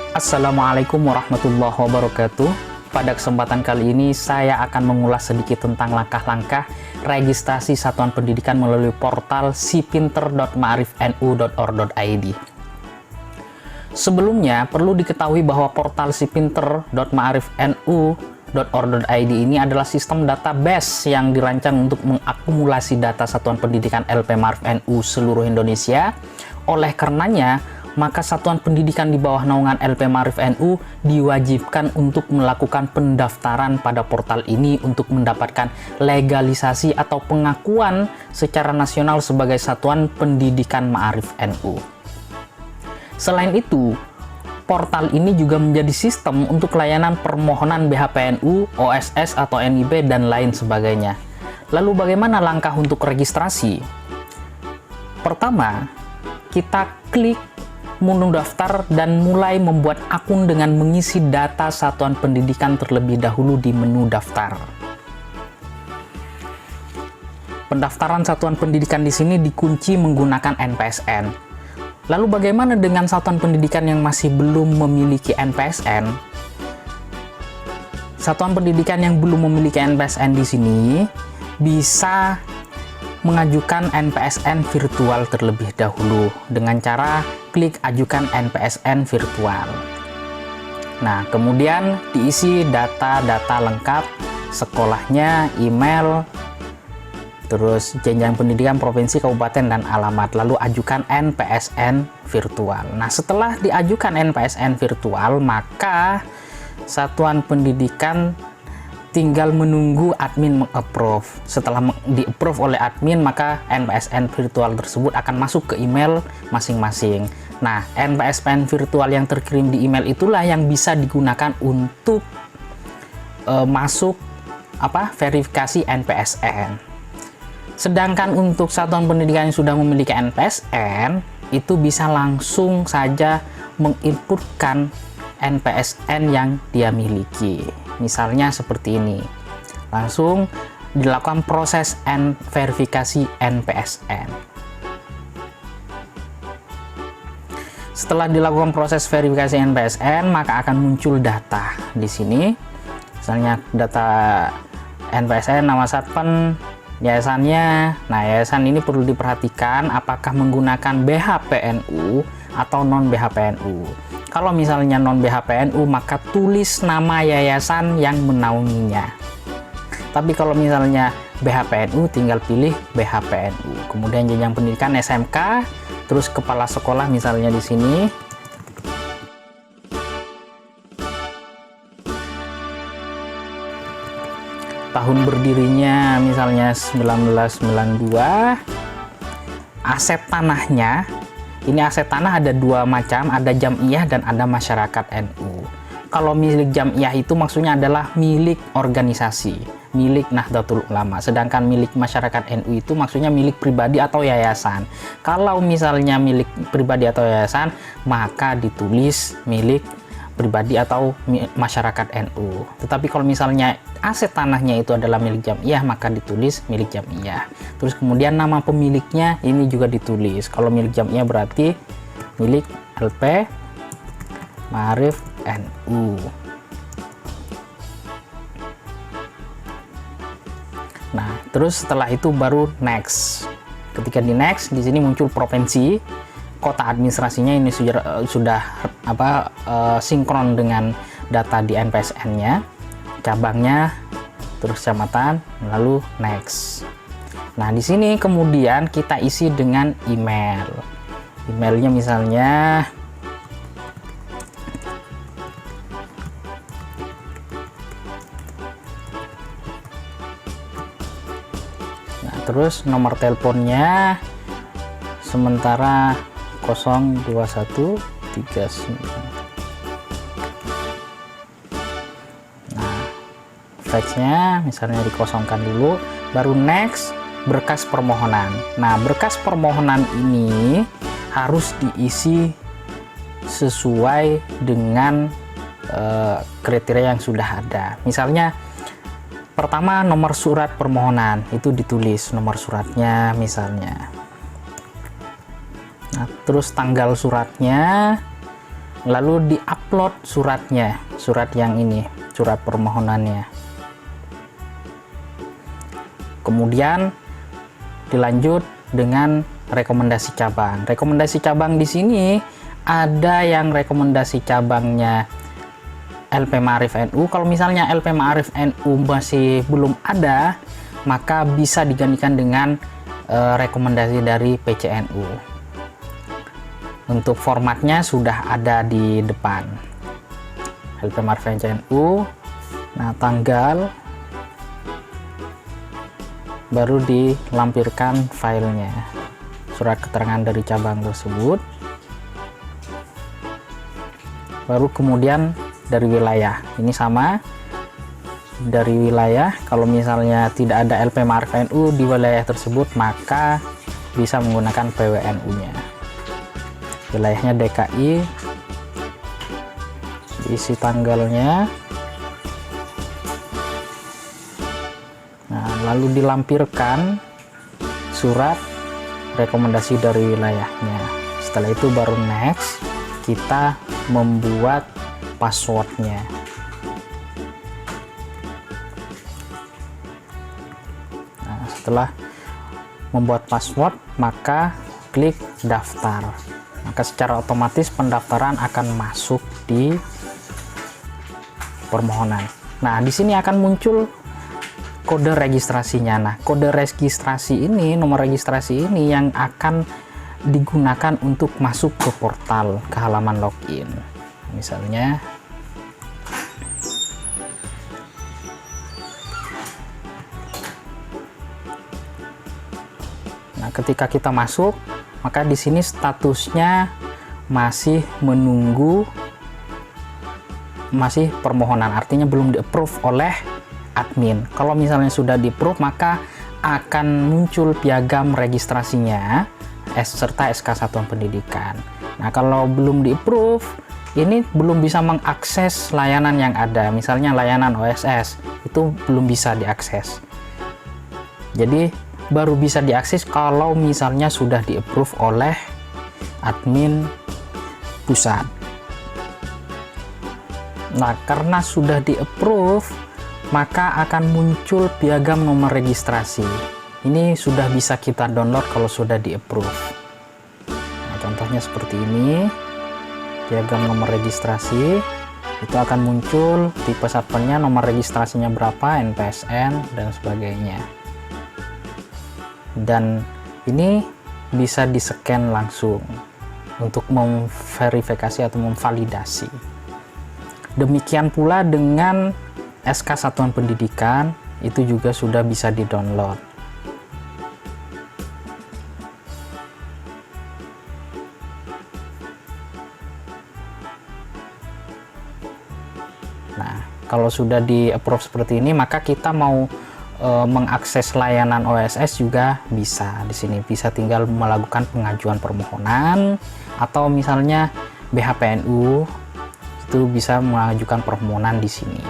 Assalamualaikum warahmatullahi wabarakatuh. Pada kesempatan kali ini saya akan mengulas sedikit tentang langkah-langkah registrasi satuan pendidikan melalui portal sipinter.maarifnu.or.id. Sebelumnya perlu diketahui bahwa portal sipinter.maarifnu.or.id ini adalah sistem database yang dirancang untuk mengakumulasi data satuan pendidikan LP Maarif NU seluruh Indonesia. Oleh karenanya, maka satuan pendidikan di bawah naungan LP Maarif NU diwajibkan untuk melakukan pendaftaran pada portal ini untuk mendapatkan legalisasi atau pengakuan secara nasional sebagai satuan pendidikan Maarif NU. Selain itu, portal ini juga menjadi sistem untuk layanan permohonan BHPNU, OSS atau NIB, dan lain sebagainya. Lalu bagaimana langkah untuk registrasi? Pertama, kita klik menu daftar dan mulai membuat akun dengan mengisi data satuan pendidikan terlebih dahulu di menu daftar. Pendaftaran satuan pendidikan di sini dikunci menggunakan NPSN. Lalu bagaimana dengan satuan pendidikan yang masih belum memiliki NPSN? Satuan pendidikan yang belum memiliki NPSN di sini bisa mengajukan NPSN virtual terlebih dahulu dengan cara klik ajukan NPSN virtual. Nah, kemudian diisi data-data lengkap, sekolahnya, email, terus jenjang pendidikan provinsi, kabupaten, dan alamat, lalu ajukan NPSN virtual. Nah, setelah diajukan NPSN virtual, maka satuan pendidikan tinggal menunggu admin meng-approve. Setelah di-approve oleh admin, maka NPSN virtual tersebut akan masuk ke email masing-masing. Nah, NPSN virtual yang terkirim di email itulah yang bisa digunakan untuk masuk verifikasi NPSN. Sedangkan untuk satuan pendidikan yang sudah memiliki NPSN, itu bisa langsung saja menginputkan NPSN yang dia miliki. Misalnya seperti ini, langsung dilakukan proses verifikasi NPSN. Setelah dilakukan proses verifikasi NPSN, maka akan muncul data di sini. Misalnya data NPSN, nama satpen, yayasannya. Nah, yayasan ini perlu diperhatikan apakah menggunakan BHPNU atau non BHPNU. Kalau misalnya non BHPNU, maka tulis nama yayasan yang menaunginya. Tapi kalau misalnya BHPNU, tinggal pilih BHPNU. Kemudian jenjang pendidikan SMK, terus kepala sekolah misalnya di sini. Tahun berdirinya misalnya 1992. Aset tanahnya, ini aset tanah ada dua macam, ada jam'iyah dan ada masyarakat NU. Kalau milik jam'iyah itu maksudnya adalah milik organisasi, milik Nahdlatul Ulama. Sedangkan milik masyarakat NU itu maksudnya milik pribadi atau yayasan. Kalau misalnya milik pribadi atau yayasan, maka ditulis milik pribadi atau masyarakat NU. Tetapi kalau misalnya aset tanahnya itu adalah milik jam'iyah, maka ditulis milik jam'iyah. Terus kemudian nama pemiliknya ini juga ditulis. Kalau milik jam'iyah berarti milik LP Maarif NU. Nah, terus setelah itu baru next. Ketika di next, di sini muncul provinsi, kota administrasinya ini sudah sinkron dengan data di NPSN-nya, cabangnya, terus kecamatan, lalu next. Nah, di sini kemudian kita isi dengan email. Emailnya misalnya terus nomor teleponnya sementara 02139. Nah, faxnya misalnya dikosongkan dulu, baru next, berkas permohonan. Nah, berkas permohonan ini harus diisi sesuai dengan kriteria yang sudah ada. Misalnya pertama, nomor surat permohonan itu ditulis nomor suratnya misalnya. Nah, terus tanggal suratnya lalu diupload suratnya, surat yang ini, surat permohonannya. Kemudian dilanjut dengan rekomendasi cabang. Rekomendasi cabang di sini ada yang rekomendasi cabangnya LP Ma'arif NU. Kalau misalnya LP Ma'arif NU masih belum ada, maka bisa digantikan dengan rekomendasi dari PCNU. Untuk formatnya sudah ada di depan. LP Ma'arif PCNU. Nah, tanggal baru dilampirkan filenya, surat keterangan dari cabang tersebut. Baru kemudian dari wilayah, ini sama dari wilayah. Kalau misalnya tidak ada LP Ma'arif NU di wilayah tersebut, maka bisa menggunakan PWNU nya. Wilayahnya DKI, diisi tanggalnya. Nah, lalu dilampirkan surat rekomendasi dari wilayahnya. Setelah itu baru next, kita membuat passwordnya. Nah, setelah membuat password, maka klik daftar. Maka secara otomatis pendaftaran akan masuk di permohonan. Nah, di sini akan muncul kode registrasinya. Nah, kode registrasi ini, nomor registrasi ini yang akan digunakan untuk masuk ke portal, ke halaman login. Misalnya nah, ketika kita masuk, maka di sini statusnya masih menunggu, masih permohonan, artinya belum di-approve oleh admin. Kalau misalnya sudah di-approve, maka akan muncul piagam registrasinya serta SK Satuan Pendidikan. Nah, kalau belum di-approve, ini belum bisa mengakses layanan yang ada. Misalnya layanan OSS itu belum bisa diakses. Jadi baru bisa diakses kalau misalnya sudah di-approve oleh admin pusat. Nah, karena sudah di-approve, maka akan muncul piagam nomor registrasi. Ini sudah bisa kita download kalau sudah di-approve. Nah, contohnya seperti ini. Piagam nomor registrasi itu akan muncul tipe satpamnya, nomor registrasinya berapa, NPSN dan sebagainya. Dan ini bisa di-scan langsung untuk memverifikasi atau memvalidasi. Demikian pula dengan SK Satuan Pendidikan, itu juga sudah bisa di-download. Nah, kalau sudah di-approve seperti ini, maka kita mau mengakses layanan OSS juga bisa. Di sini bisa tinggal melakukan pengajuan permohonan, atau misalnya BHPNU itu bisa mengajukan permohonan di sini.